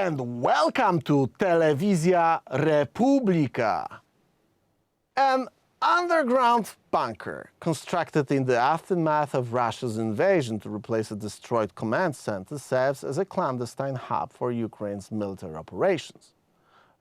and welcome to Telewizja Republika. An underground bunker constructed in the aftermath of Russia's invasion to replace a destroyed command center serves as a clandestine hub for Ukraine's military operations.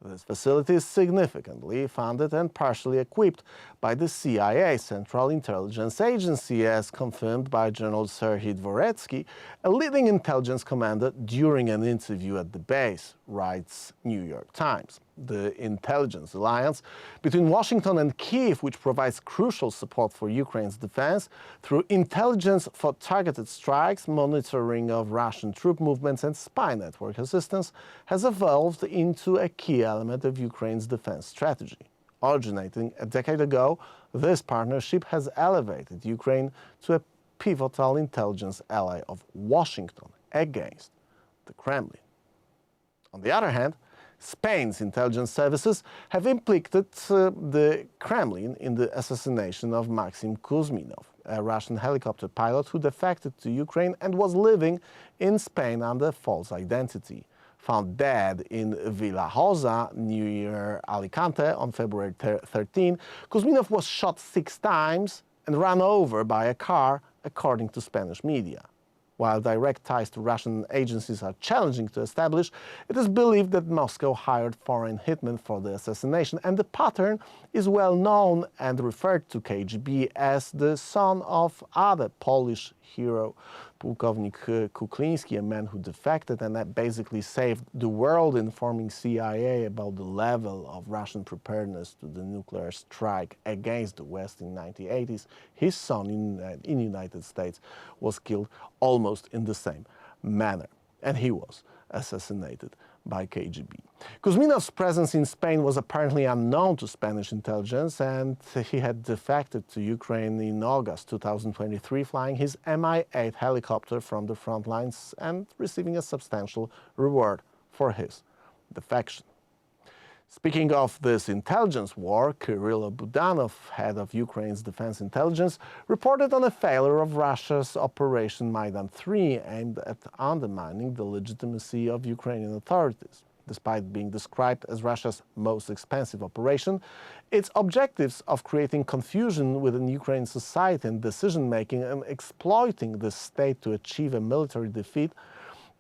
This facility is significantly funded and partially equipped by the CIA, Central Intelligence Agency, as confirmed by General Serhiy Dvoretsky, a leading intelligence commander, during an interview at the base, writes New York Times. The intelligence alliance between Washington and Kyiv, which provides crucial support for Ukraine's defense through intelligence for targeted strikes, monitoring of Russian troop movements and spy network assistance, has evolved into a key element of Ukraine's defense strategy. Originating a decade ago, this partnership has elevated Ukraine to a pivotal intelligence ally of Washington against the Kremlin. On the other hand, Spain's intelligence services have implicated the Kremlin in the assassination of Maxim Kuzminov, a Russian helicopter pilot who defected to Ukraine and was living in Spain under false identity. Found dead in Villajosa, near Alicante, on February 13, Kuzminov was shot 6 times and run over by a car, according to Spanish media. While direct ties to Russian agencies are challenging to establish, it is believed that Moscow hired foreign hitmen for the assassination, and the pattern is well known and referred to KGB as the son of other Polish hero, Pułkownik Kukliński, a man who defected and that basically saved the world, informing CIA about the level of Russian preparedness to the nuclear strike against the West in the 1980s. His son in United States was killed almost in the same manner, and he was assassinated by KGB. Kuzminov's presence in Spain was apparently unknown to Spanish intelligence, and he had defected to Ukraine in August 2023, flying his Mi-8 helicopter from the front lines and receiving a substantial reward for his defection. Speaking of this intelligence war, Kirill Budanov, head of Ukraine's defense intelligence, reported on a failure of Russia's Operation Maidan 3 aimed at undermining the legitimacy of Ukrainian authorities. Despite being described as Russia's most expensive operation, its objectives of creating confusion within Ukrainian society and decision-making and exploiting the state to achieve a military defeat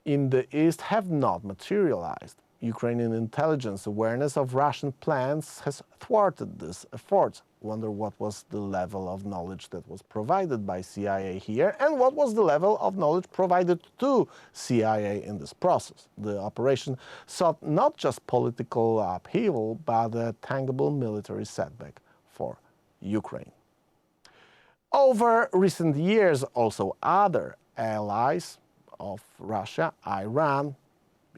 in the East have not materialized. Ukrainian intelligence awareness of Russian plans has thwarted this effort. Wonder what was the level of knowledge that was provided by CIA here, and what was the level of knowledge provided to CIA in this process. The operation sought not just political upheaval, but a tangible military setback for Ukraine. Over recent years, also other allies of Russia, Iran,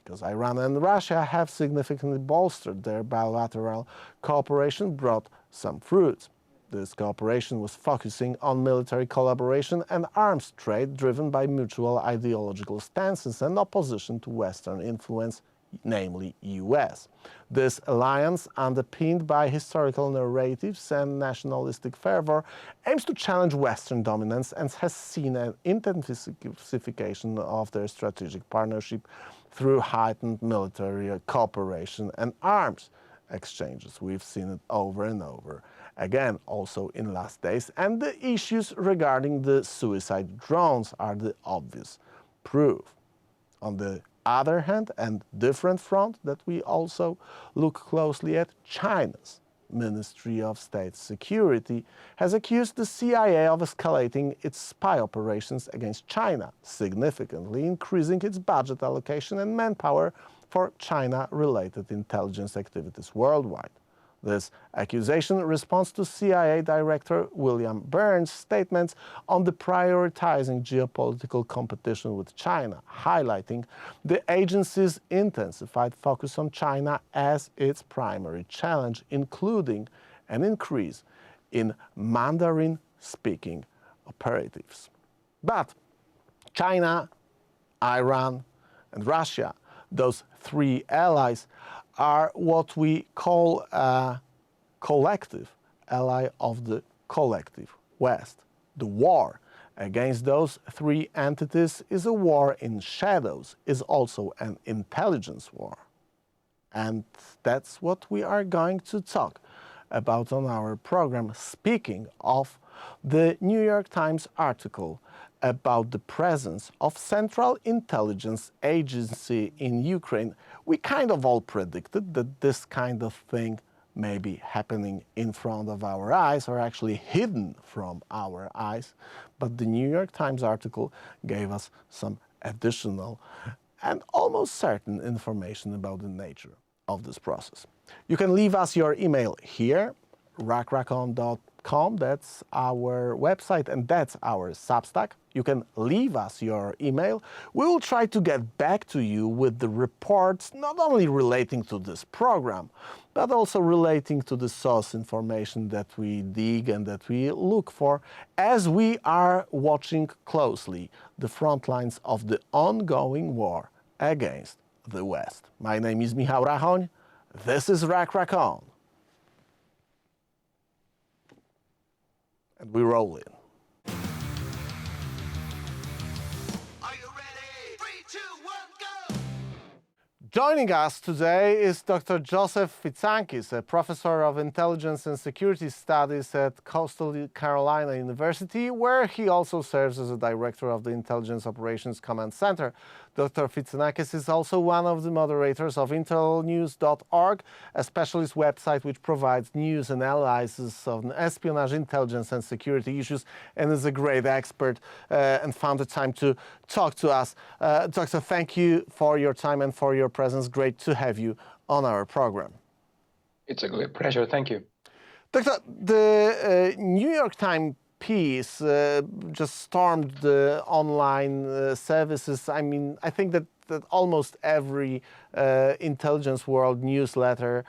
because Iran and Russia have significantly bolstered their bilateral cooperation, brought some fruits. This cooperation was focusing on military collaboration and arms trade driven by mutual ideological stances and opposition to Western influence, namely US. This alliance, underpinned by historical narratives and nationalistic fervor, aims to challenge Western dominance and has seen an intensification of their strategic partnership through heightened military cooperation and arms exchanges. We've seen it over and over again, also in last days, and the issues regarding the suicide drones are the obvious proof. On the other hand, and different front that we also look closely at, China's Ministry of State Security has accused the CIA of escalating its spy operations against China, significantly increasing its budget allocation and manpower for China-related intelligence activities worldwide. This accusation responds to CIA Director William Burns' statements on the prioritizing geopolitical competition with China, highlighting the agency's intensified focus on China as its primary challenge, including an increase in Mandarin-speaking operatives. But China, Iran, and Russia, those three allies, are what we call a collective ally of the collective West. The war against those three entities is a war in shadows, is also an intelligence war. And that's what we are going to talk about on our program, speaking of the New York Times article about the presence of Central Intelligence Agency in Ukraine. We kind of all predicted that this kind of thing may be happening in front of our eyes or actually hidden from our eyes, but the New York Times article gave us some additional and almost certain information about the nature of this process. You can leave us your email here, rachon.com, that's our website and that's our Substack. You can leave us your email. We will try to get back to you with the reports, not only relating to this program, but also relating to the source information that we dig and that we look for as we are watching closely the front lines of the ongoing war against the West. My name is Michał Rachoń. This is Rachoń. And we roll in. Are you ready? 3, 2, 1, go! Joining us today is Dr. Joseph Fitsanakis, a professor of intelligence and security studies at Coastal Carolina University, where he also serves as a director of the Intelligence Operations Command Center. Dr. Fitsanakis is also one of the moderators of intelnews.org, a specialist website which provides news and analysis on espionage, intelligence and security issues, and is a great expert and found the time to talk to us. Doctor, thank you for your time and for your presence. Great to have you on our program. It's a great pleasure. Thank you. Doctor, the New York Times piece just stormed the online services. I mean, I think that almost every intelligence world newsletter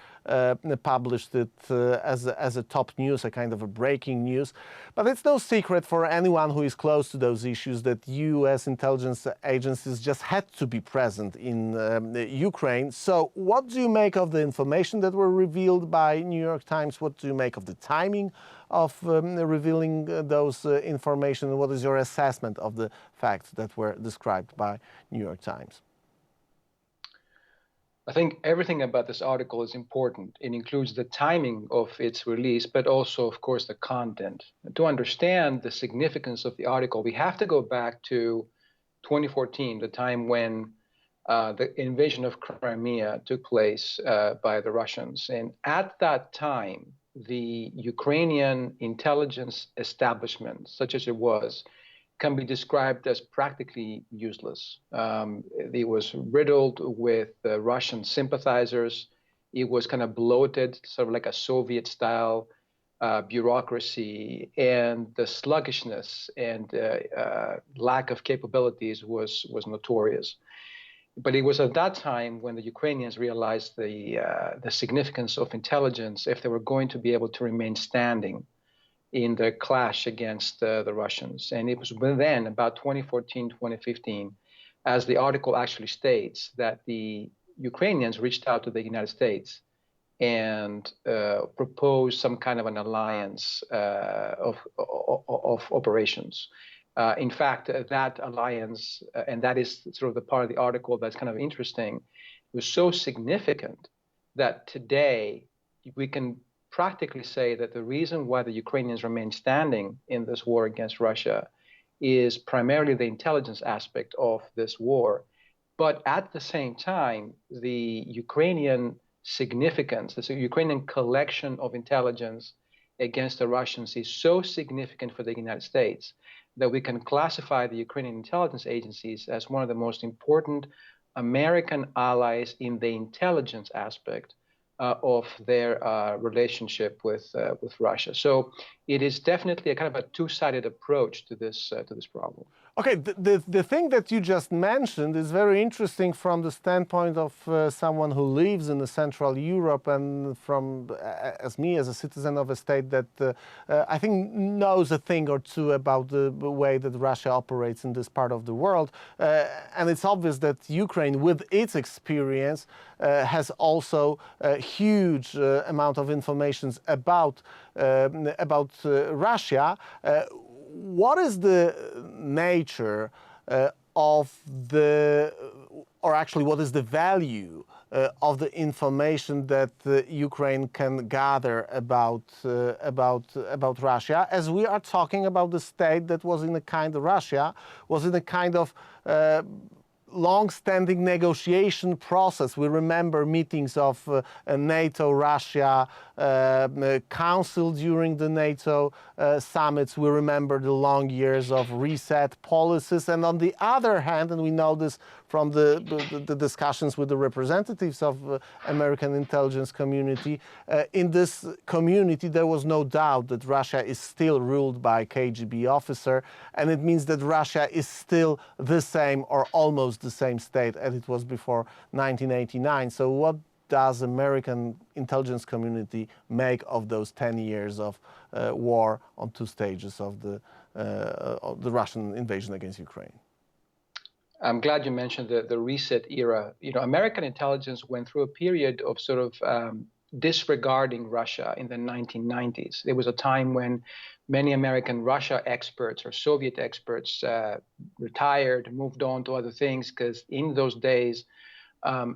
published it as a top news, a kind of a breaking news. But it's no secret for anyone who is close to those issues that U.S. intelligence agencies just had to be present in Ukraine. So what do you make of the information that were revealed by New York Times? What do you make of the timing of revealing those information? What is your assessment of the facts that were described by New York Times? I think everything about this article is important. It includes the timing of its release, but also, of course, the content. To understand the significance of the article, we have to go back to 2014, the time when the invasion of Crimea took place by the Russians. And at that time, the Ukrainian intelligence establishment, such as it was, can be described as practically useless. It was riddled with Russian sympathizers. It was kind of bloated, sort of like a Soviet-style bureaucracy, and the sluggishness and lack of capabilities was notorious. But it was at that time when the Ukrainians realized the significance of intelligence if they were going to be able to remain standing in the clash against the Russians. And it was then, about 2014, 2015, as the article actually states, that the Ukrainians reached out to the United States and proposed some kind of an alliance of operations. In fact, that alliance, and that is sort of the part of the article that's kind of interesting, was so significant that today we can practically say that the reason why the Ukrainians remain standing in this war against Russia is primarily the intelligence aspect of this war. But at the same time, the Ukrainian significance, the Ukrainian collection of intelligence against the Russians is so significant for the United States that we can classify the Ukrainian intelligence agencies as one of the most important American allies in the intelligence aspect of their relationship with Russia. So it is definitely a kind of a two-sided approach to this problem. Okay, the thing that you just mentioned is very interesting from the standpoint of someone who lives in Central Europe and from, as me, as a citizen of a state that I think knows a thing or two about the way that Russia operates in this part of the world. And it's obvious that Ukraine, with its experience, has also a huge amount of information about Russia. what is the nature of the, or actually what is the value of the information that Ukraine can gather about Russia, as we are talking about the state that was in a kind of, Russia was in a kind of long-standing negotiation process. We remember meetings of a NATO-Russia council during the NATO summits. We remember the long years of reset policies. And on the other hand, and we know this from the discussions with the representatives of American intelligence community, in this community there was no doubt that Russia is still ruled by a KGB officer, and it means that Russia is still the same or almost the same state as it was before 1989. So what does American intelligence community make of those 10 years of war on two stages of the Russian invasion against Ukraine? I'm glad you mentioned the reset era. You know, American intelligence went through a period of sort of disregarding Russia in the 1990s. There was a time when many American Russia experts or Soviet experts retired, moved on to other things, because in those days,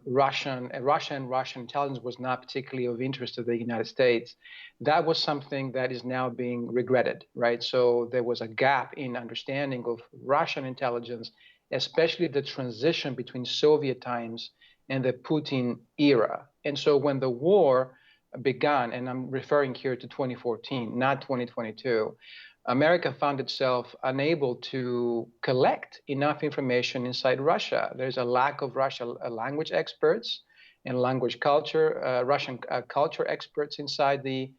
Russia and Russian intelligence was not particularly of interest to the United States. That was something that is now being regretted, right? So there was a gap in understanding of Russian intelligence, especially the transition between Soviet times and the Putin era. And so when the war began, and I'm referring here to 2014, not 2022, America found itself unable to collect enough information inside Russia. There's a lack of Russian language experts and language culture, Russian culture experts inside the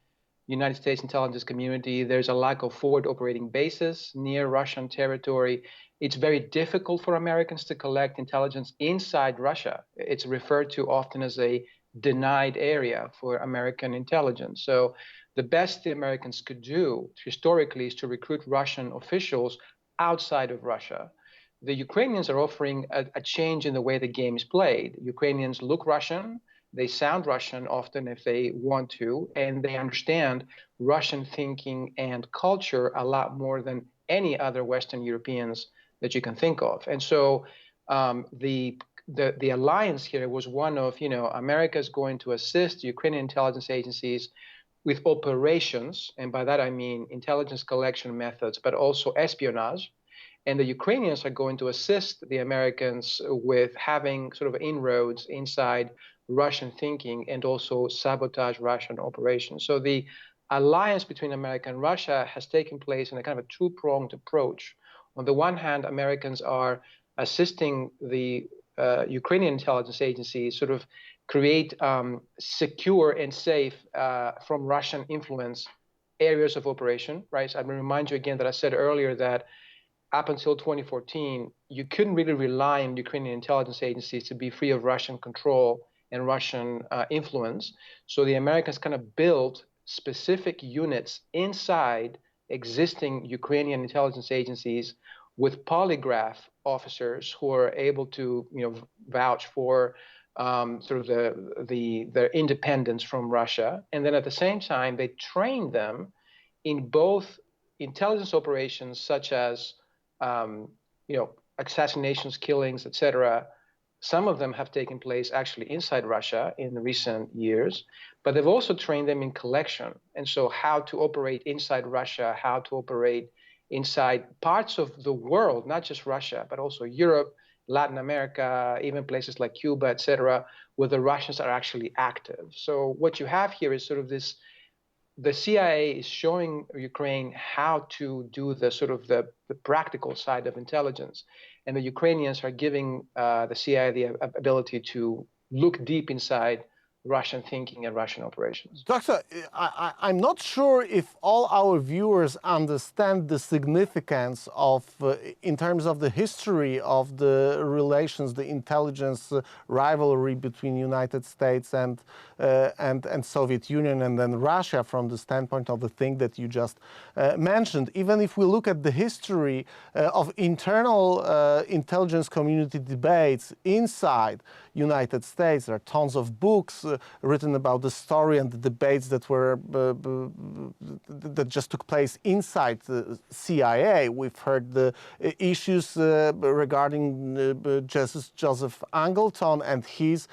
United States intelligence community. There's a lack of forward operating bases near Russian territory. It's very difficult for Americans to collect intelligence inside Russia. It's referred to often as a denied area for American intelligence. So the best the Americans could do historically is to recruit Russian officials outside of Russia. The Ukrainians are offering a change in the way the game is played. Ukrainians look Russian, they sound Russian often if they want to, and they understand Russian thinking and culture a lot more than any other Western Europeans that you can think of. And so the alliance here was one of, you know, America is going to assist Ukrainian intelligence agencies with operations, and by that I mean intelligence collection methods, but also espionage. And the Ukrainians are going to assist the Americans with having sort of inroads inside Russian thinking and also sabotage Russian operations. So the alliance between America and Russia has taken place in a kind of a two-pronged approach. On the one hand, Americans are assisting the Ukrainian intelligence agencies sort of create secure and safe from Russian influence areas of operation, right? So I remind you again that I said earlier that up until 2014, you couldn't really rely on Ukrainian intelligence agencies to be free of Russian control and Russian influence. So the Americans kind of built specific units inside existing Ukrainian intelligence agencies with polygraph officers who are able to, you know, vouch for sort of their independence from Russia. And then at the same time, they train them in both intelligence operations such as, you know, assassinations, killings, etc. Some of them have taken place actually inside Russia in the recent years, but they've also trained them in collection. And so how to operate inside Russia, how to operate inside parts of the world, not just Russia, but also Europe, Latin America, even places like Cuba, etc., where the Russians are actually active. So what you have here is sort of this, the CIA is showing Ukraine how to do the sort of the practical side of intelligence. And the Ukrainians are giving the CIA the ability to look deep inside Russian thinking and Russian operations. Doctor, I'm not sure if all our viewers understand the significance of, in terms of the history of the relations, the intelligence rivalry between United States and Soviet Union and then Russia from the standpoint of the thing that you just mentioned. Even if we look at the history of internal intelligence community debates inside United States, there are tons of books written about the story and the debates that were that just took place inside the CIA. We've heard the issues regarding Joseph Angleton and his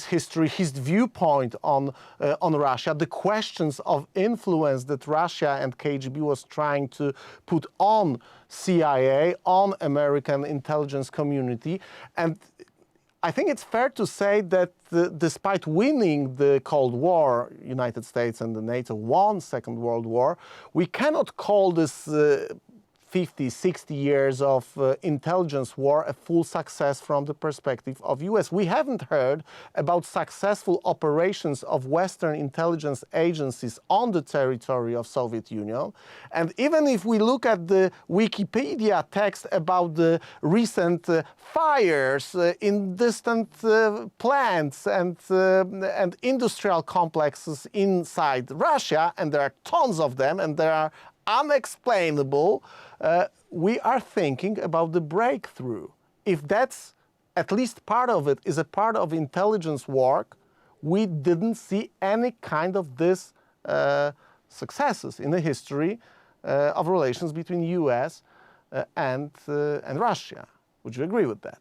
history, his viewpoint on Russia, the questions of influence that Russia and KGB was trying to put on CIA, on American intelligence community. And I think it's fair to say that despite winning the Cold War, United States and the NATO won Second World War, we cannot call this 50, 60 years of intelligence war a full success from the perspective of US. We haven't heard about successful operations of Western intelligence agencies on the territory of Soviet Union. And even if we look at the Wikipedia text about the recent fires in distant plants and industrial complexes inside Russia, and there are tons of them, and there are unexplainable, we are thinking about the breakthrough. If that's, at least part of it, is a part of intelligence work, we didn't see any kind of this successes in the history of relations between US and Russia. Would you agree with that?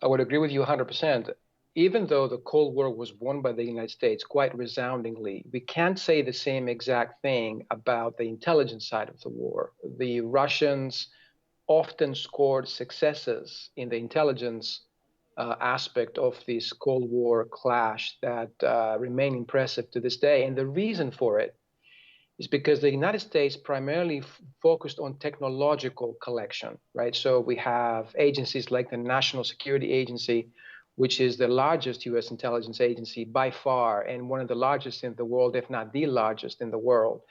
I would agree with you 100%. Even though the Cold War was won by the United States quite resoundingly, we can't say the same exact thing about the intelligence side of the war. The Russians often scored successes in the intelligence aspect of this Cold War clash that remain impressive to this day. And the reason for it is because the United States primarily focused on technological collection, right? So we have agencies like the National Security Agency, which is the largest US intelligence agency by far, and one of the largest in the world, if not the largest in the world,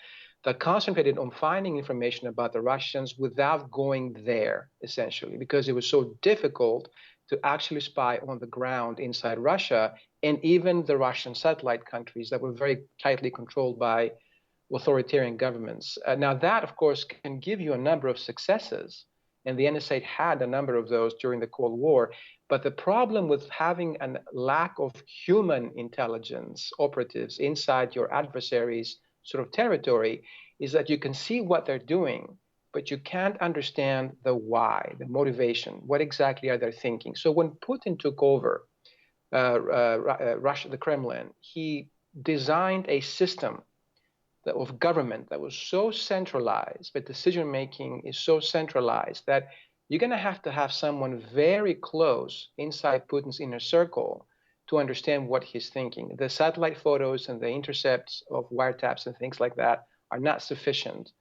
that concentrated on finding information about the Russians without going there, essentially, because it was so difficult to actually spy on the ground inside Russia, and even the Russian satellite countries that were very tightly controlled by authoritarian governments. Now that, of course, can give you a number of successes, and the NSA had a number of those during the Cold War. But the problem with having a lack of human intelligence operatives inside your adversary's sort of territory is that you can see what they're doing, but you can't understand the why, the motivation. What exactly are they thinking? So when Putin took over Russia, the Kremlin, he designed a system of government that was so centralized, but decision-making is so centralized that you're going to have someone very close inside Putin's inner circle to understand what he's thinking. The satellite photos and the intercepts of wiretaps and things like that are not sufficient.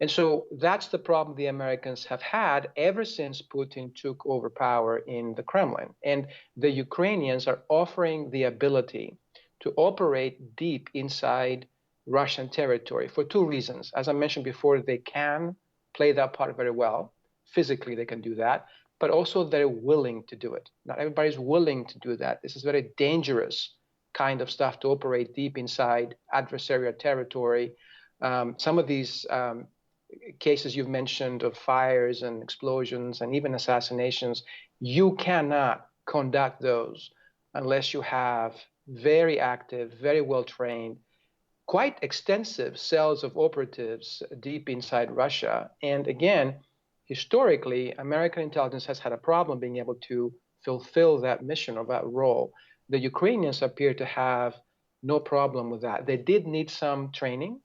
And so that's the problem the Americans have had ever since Putin took over power in the Kremlin. And the Ukrainians are offering the ability to operate deep inside Russian territory for two reasons. As I mentioned before, they can play that part very well. Physically, they can do that, but also they're willing to do it. Not everybody's willing to do that. This is very dangerous kind of stuff to operate deep inside adversarial territory. Some of these cases you've mentioned of fires and explosions and even assassinations, you cannot conduct those unless you have very active, very well-trained, quite extensive cells of operatives deep inside Russia. And again, historically, American intelligence has had a problem being able to fulfill that mission or that role. The Ukrainians appear to have no problem with that. They did need some training,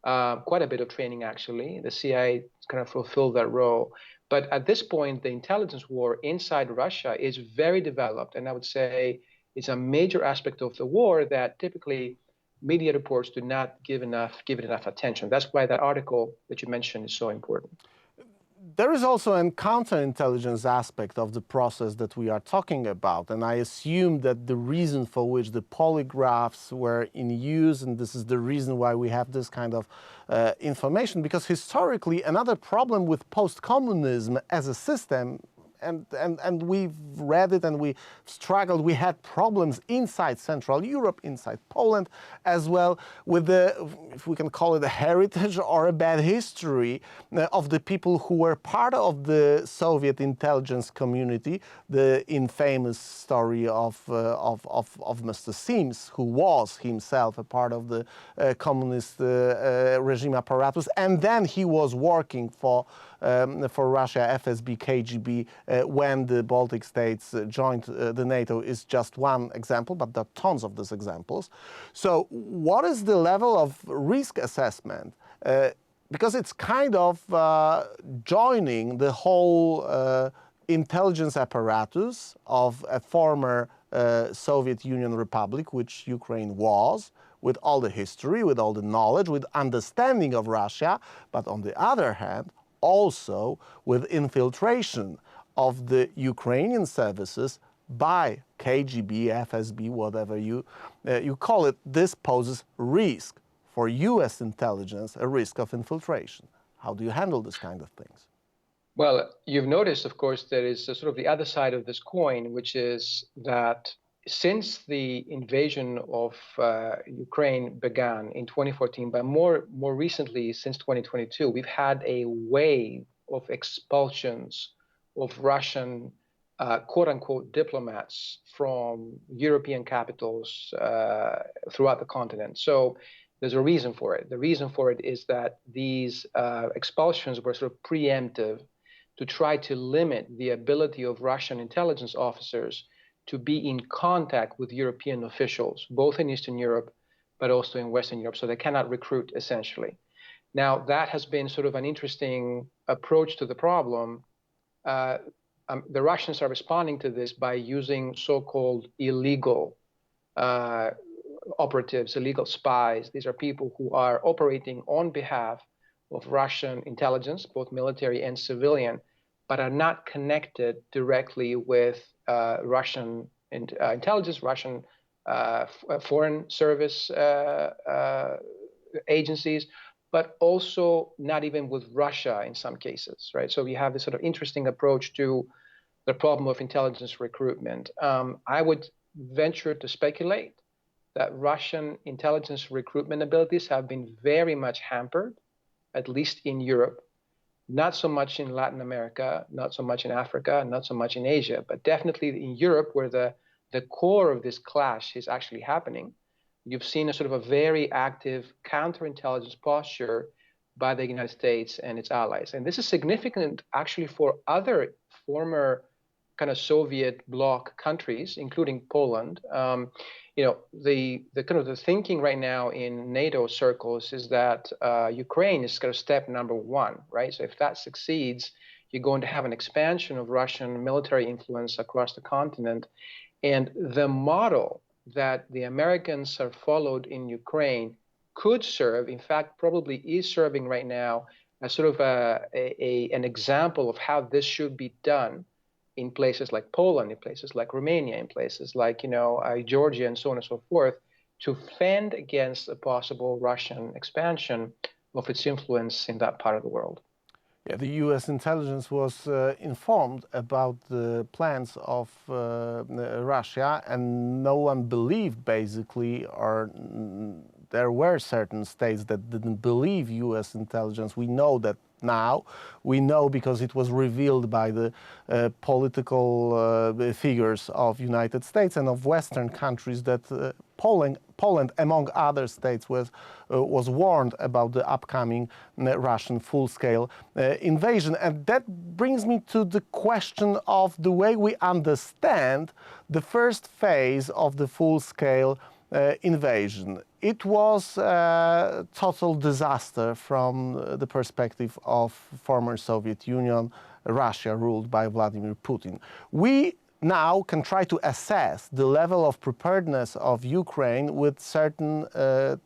quite a bit of training, actually. The CIA kind of fulfilled that role. But at this point, the intelligence war inside Russia is very developed. And I would say it's a major aspect of the war that typically media reports do not give it enough attention. That's why that article that you mentioned is so important. There is also a counterintelligence aspect of the process that we are talking about, and I assume that the reason for which the polygraphs were in use, and this is the reason why we have this kind of information, because historically another problem with post-communism as a system, and we've read it and we struggled. We had problems inside Central Europe, inside Poland as well, with the, if we can call it a heritage or a bad history of the people who were part of the Soviet intelligence community. The infamous story of Mr. Sims, who was himself a part of the communist regime apparatus, and then he was working for Russia, FSB, KGB, when the Baltic states joined the NATO, is just one example, but there are tons of these examples. So what is the level of risk assessment? Because it's kind of joining the whole intelligence apparatus of a former Soviet Union republic, which Ukraine was, with all the history, with all the knowledge, with understanding of Russia, but on the other hand, also with infiltration of the Ukrainian services by KGB, FSB, whatever you call it. This poses risk for US intelligence, a risk of infiltration. How do you handle this kind of things? Well, you've noticed, of course, there is sort of the other side of this coin, which is that since the invasion of Ukraine began in 2014, but more recently, since 2022, we've had a wave of expulsions of Russian quote-unquote diplomats from European capitals throughout the continent. So there's a reason for it. The reason for it is that these expulsions were sort of preemptive to try to limit the ability of Russian intelligence officers to be in contact with European officials, both in Eastern Europe, but also in Western Europe. So they cannot recruit, essentially. Now, that has been sort of an interesting approach to the problem. The Russians are responding to this by using so-called illegal operatives, illegal spies. These are people who are operating on behalf of Russian intelligence, both military and civilian, but are not connected directly with Russian intelligence, Russian foreign service agencies, but also not even with Russia in some cases, right? So we have this sort of interesting approach to the problem of intelligence recruitment. I would venture to speculate that Russian intelligence recruitment abilities have been very much hampered, at least in Europe, not so much in Latin America, not so much in Africa, not so much in Asia, but definitely in Europe, where the core of this clash is actually happening. You've seen a sort of a very active counterintelligence posture by the United States and its allies. And this is significant actually for other former kind of Soviet bloc countries, including Poland. The kind of the thinking right now in NATO circles is that Ukraine is kind of step number one, right? So if that succeeds, you're going to have an expansion of Russian military influence across the continent. And the model that the Americans have followed in Ukraine could serve, in fact, probably is serving right now as sort of an example of how this should be done in places like Poland, in places like Romania, in places like, Georgia, and so on and so forth, to fend against a possible Russian expansion of its influence in that part of the world. Yeah, the U.S. intelligence was informed about the plans of Russia, and no one believed, basically, or there were certain states that didn't believe U.S. intelligence. We know that now. We know because it was revealed by the political figures of United States and of Western countries that Poland, among other states, was warned about the upcoming Russian full-scale invasion. And that brings me to the question of the way we understand the first phase of the full-scale invasion. It was a total disaster from the perspective of former Soviet Union, Russia ruled by Vladimir Putin. We now can try to assess the level of preparedness of Ukraine with certain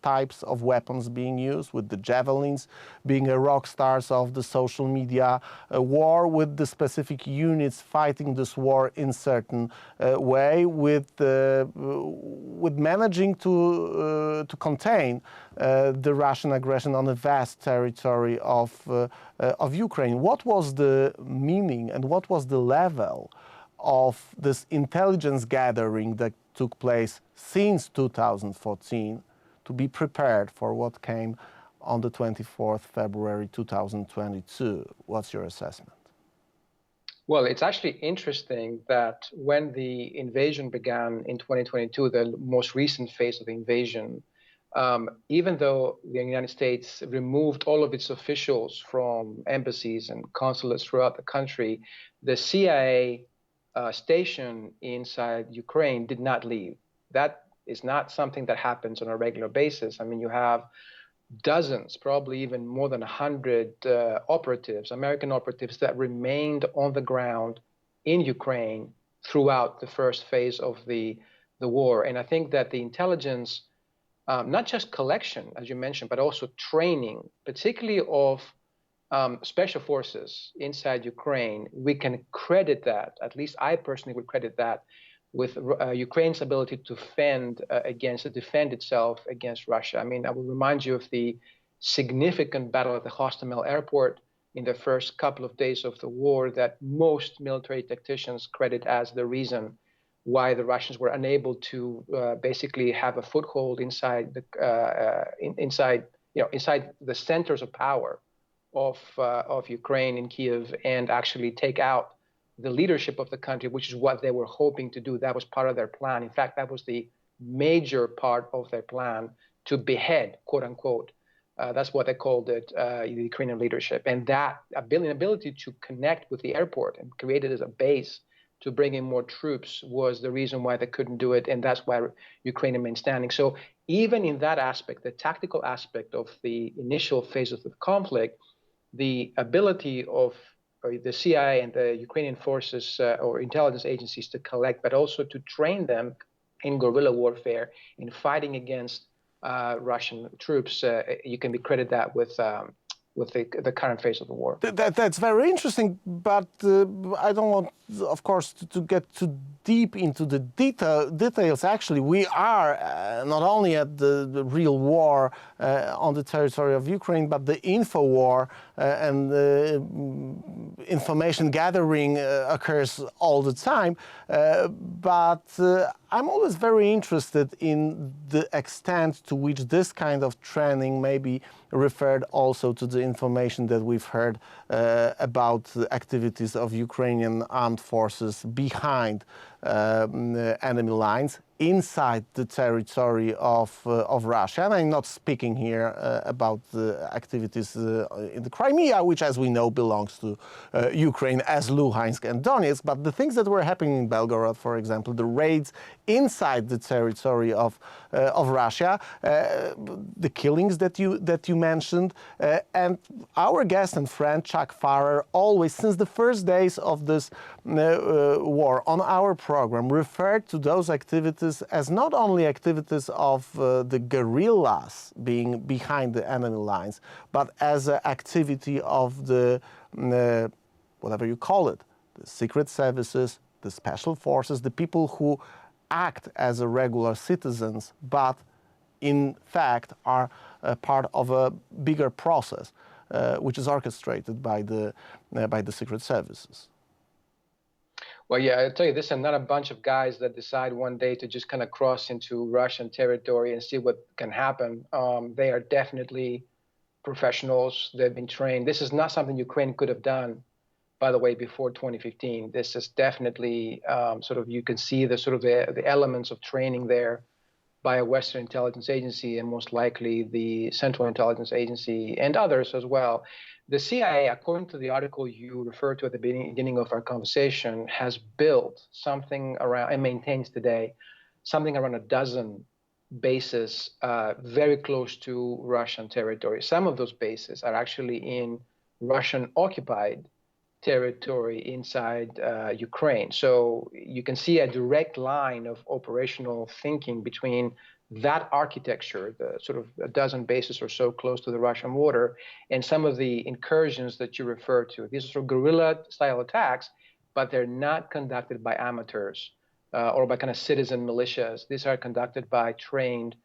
types of weapons being used, with the javelins being a rock stars of the social media war, with the specific units fighting this war in certain way, with managing to contain the Russian aggression on a vast territory of Ukraine. What was the meaning and what was the level of this intelligence gathering that took place since 2014 to be prepared for what came on the 24th February 2022? What's your assessment? Well, it's actually interesting that when the invasion began in 2022, the most recent phase of the invasion, even though the United States removed all of its officials from embassies and consulates throughout the country, the CIA station inside Ukraine did not leave. That is not something that happens on a regular basis. I mean, you have dozens, probably even more than 100 operatives, American operatives, that remained on the ground in Ukraine throughout the first phase of the war. And I think that the intelligence, not just collection, as you mentioned, but also training, particularly of special forces inside Ukraine, we can credit that, at least I personally would credit that, with Ukraine's ability to defend itself against Russia. I mean, I will remind you of the significant battle at the Hostomel airport in the first couple of days of the war that most military tacticians credit as the reason why the Russians were unable to basically have a foothold inside the centers of power of Ukraine in Kiev and actually take out the leadership of the country, which is what they were hoping to do. That was part of their plan. In fact, that was the major part of their plan, to behead, quote unquote. That's what they called it, the Ukrainian leadership. And that ability to connect with the airport and create it as a base to bring in more troops was the reason why they couldn't do it. And that's why Ukraine remained standing. So even in that aspect, the tactical aspect of the initial phase of the conflict, the ability of the CIA and the Ukrainian forces or intelligence agencies to collect, but also to train them in guerrilla warfare, in fighting against Russian troops, you can be credited that with the current phase of the war. That's very interesting, but I don't want, of course, to get too deep into the details. Actually, we are not only at the real war on the territory of Ukraine, but the info war and information gathering occurs all the time. But I'm always very interested in the extent to which this kind of training may be referred also to the information that we've heard about the activities of Ukrainian armed forces behind enemy lines inside the territory of Russia. And I'm not speaking here about the activities in the Crimea, which, as we know, belongs to Ukraine as Luhansk and Donetsk, but the things that were happening in Belgorod, for example, the raids inside the territory of Russia, the killings that you mentioned, and our guest and friend Chuck Farrer always, since the first days of this war on our program, referred to those activities as not only activities of the guerrillas being behind the enemy lines, but as an activity of the, whatever you call it, the secret services, the special forces, the people who act as a regular citizens, but in fact are a part of a bigger process, which is orchestrated by the secret services. Well, yeah, I'll tell you, this is not a bunch of guys that decide one day to just kind of cross into Russian territory and see what can happen. They are definitely professionals. They've been trained. This is not something Ukraine could have done, by the way, before 2015. This is definitely you can see the elements of training there by a Western intelligence agency, and most likely the Central Intelligence Agency and others as well. The CIA, according to the article you referred to at the beginning of our conversation, has built something around, and maintains today, something around a dozen bases very close to Russian territory. Some of those bases are actually in Russian-occupied territory inside Ukraine. So you can see a direct line of operational thinking between that architecture, the sort of a dozen bases or so close to the Russian border, and some of the incursions that you refer to. These are sort of guerrilla-style attacks, but they're not conducted by amateurs or by kind of citizen militias. These are conducted by trained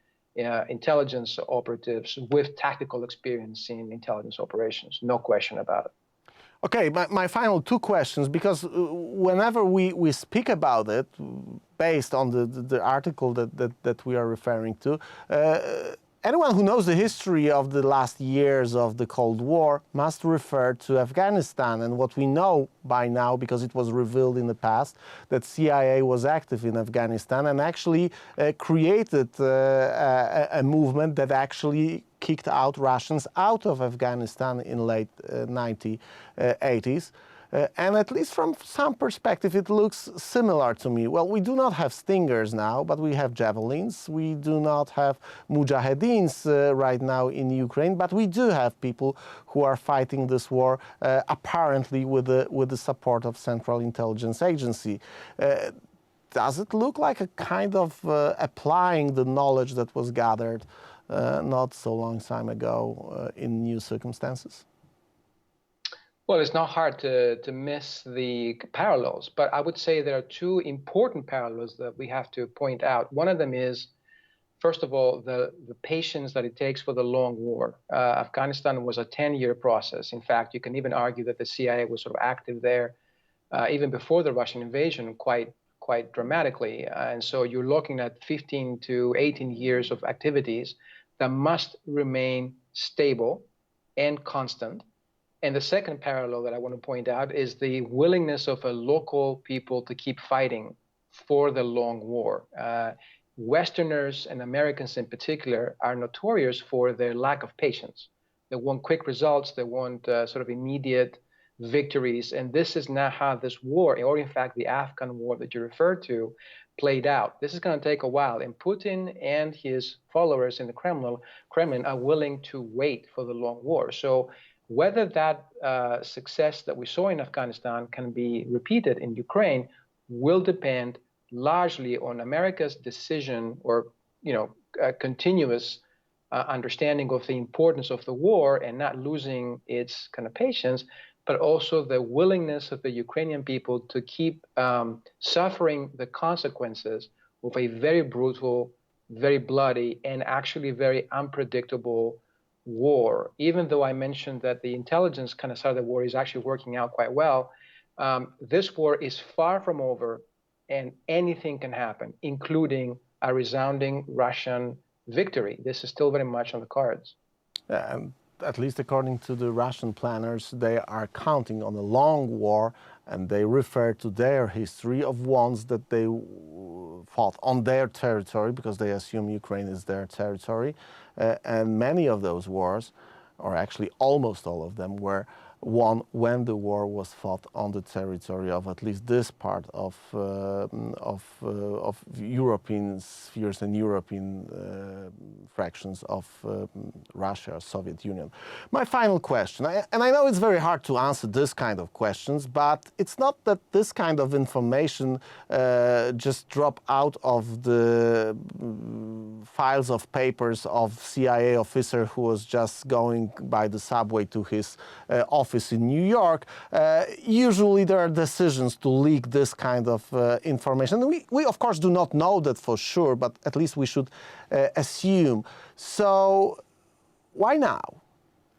intelligence operatives with tactical experience in intelligence operations. No question about it. Okay, my final two questions, because whenever we speak about it, based on the article that we are referring to, anyone who knows the history of the last years of the Cold War must refer to Afghanistan and what we know by now, because it was revealed in the past, that CIA was active in Afghanistan and actually created a movement that actually kicked out Russians out of Afghanistan in late 1980s. And at least from some perspective, it looks similar to me. Well, we do not have Stingers now, but we have Javelins. We do not have Mujahedeens right now in Ukraine, but we do have people who are fighting this war apparently with the support of Central Intelligence Agency. Does it look like a kind of applying the knowledge that was gathered not so long time ago in new circumstances? Well, it's not hard to miss the parallels, but I would say there are two important parallels that we have to point out. One of them is, first of all, the patience that it takes for the long war. Afghanistan was a 10-year process. In fact, you can even argue that the CIA was sort of active there even before the Russian invasion quite dramatically. And so you're looking at 15 to 18 years of activities that must remain stable and constant. And the second parallel that I want to point out is the willingness of a local people to keep fighting for the long war. Westerners and Americans in particular are notorious for their lack of patience. They want quick results, they want sort of immediate victories, and this is not how this war, or in fact the Afghan war that you referred to, played out. This is going to take a while, and Putin and his followers in the Kremlin are willing to wait for the long war. So whether that success that we saw in Afghanistan can be repeated in Ukraine will depend largely on America's decision or, continuous understanding of the importance of the war and not losing its kind of patience, but also the willingness of the Ukrainian people to keep suffering the consequences of a very brutal, very bloody, and actually very unpredictable war. Even though I mentioned that the intelligence kind of side of the war is actually working out quite well, this war is far from over, and anything can happen, including a resounding Russian victory. This is still very much on the cards. At least according to the Russian planners, they are counting on a long war, and they refer to their history of ones that they fought on their territory, because they assume Ukraine is their territory. And many of those wars, or actually almost all of them, were won when the war was fought on the territory of at least this part of European spheres and European fractions of Russia, Soviet Union. My final question, and I know it's very hard to answer this kind of questions, but it's not that this kind of information just drop out of the files of papers of CIA officer who was just going by the subway to his office in New York. Usually there are decisions to leak this kind of information. We of course do not know that for sure, but at least we should assume. So why now?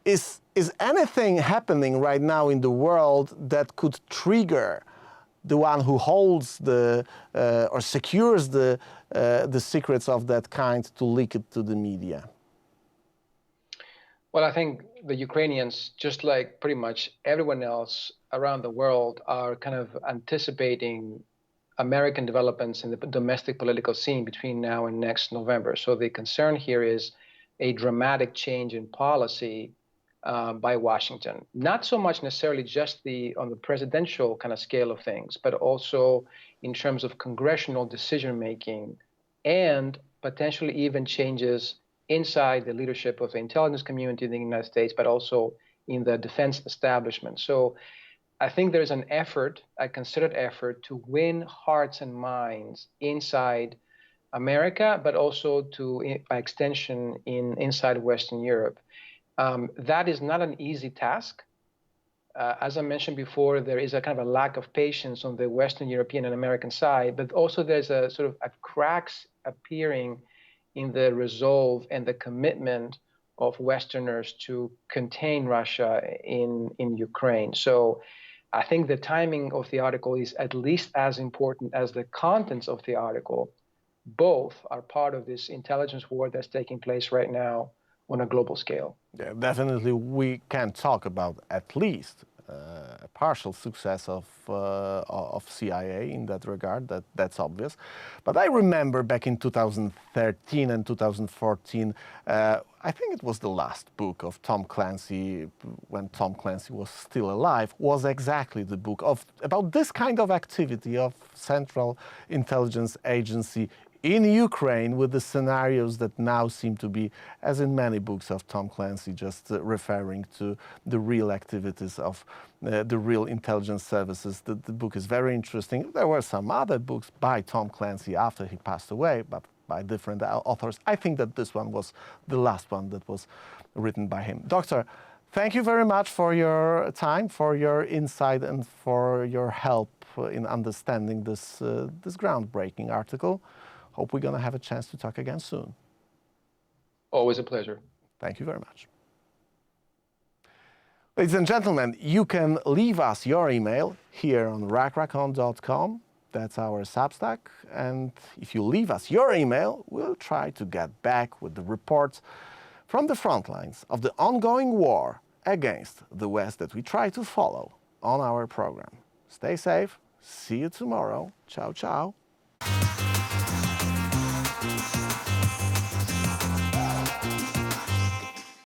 Is anything happening right now in the world that could trigger the one who holds or secures the secrets of that kind to leak it to the media? Well, I think the Ukrainians, just like pretty much everyone else around the world, are kind of anticipating American developments in the domestic political scene between now and next November. So the concern here is a dramatic change in policy by Washington. Not so much necessarily just on the presidential kind of scale of things, but also in terms of congressional decision-making and potentially even changes inside the leadership of the intelligence community in the United States, but also in the defense establishment. So I think there's an effort, a considered effort, to win hearts and minds inside America, but also by extension, inside Western Europe. That is not an easy task. As I mentioned before, there is a kind of a lack of patience on the Western European and American side, but also there's a sort of a cracks appearing in the resolve and the commitment of Westerners to contain Russia in Ukraine. So I think the timing of the article is at least as important as the contents of the article. Both are part of this intelligence war that's taking place right now on a global scale. Yeah, definitely, we can talk about at least a partial success of CIA in that regard. That's obvious. But I remember back in 2013 and 2014, I think it was the last book of Tom Clancy, when Tom Clancy was still alive, was exactly the book about this kind of activity of Central Intelligence Agency in Ukraine, with the scenarios that now seem to be, as in many books of Tom Clancy, just referring to the real activities of the real intelligence services. The book is very interesting. There were some other books by Tom Clancy after he passed away, but by different authors. I think that this one was the last one that was written by him. Doctor, thank you very much for your time, for your insight, and for your help in understanding this groundbreaking article. Hope we're going to have a chance to talk again soon. Always a pleasure. Thank you very much. Ladies and gentlemen, you can leave us your email here on rachon.com. That's our Substack. And if you leave us your email, we'll try to get back with the reports from the front lines of the ongoing war against the West that we try to follow on our program. Stay safe. See you tomorrow. Ciao, ciao.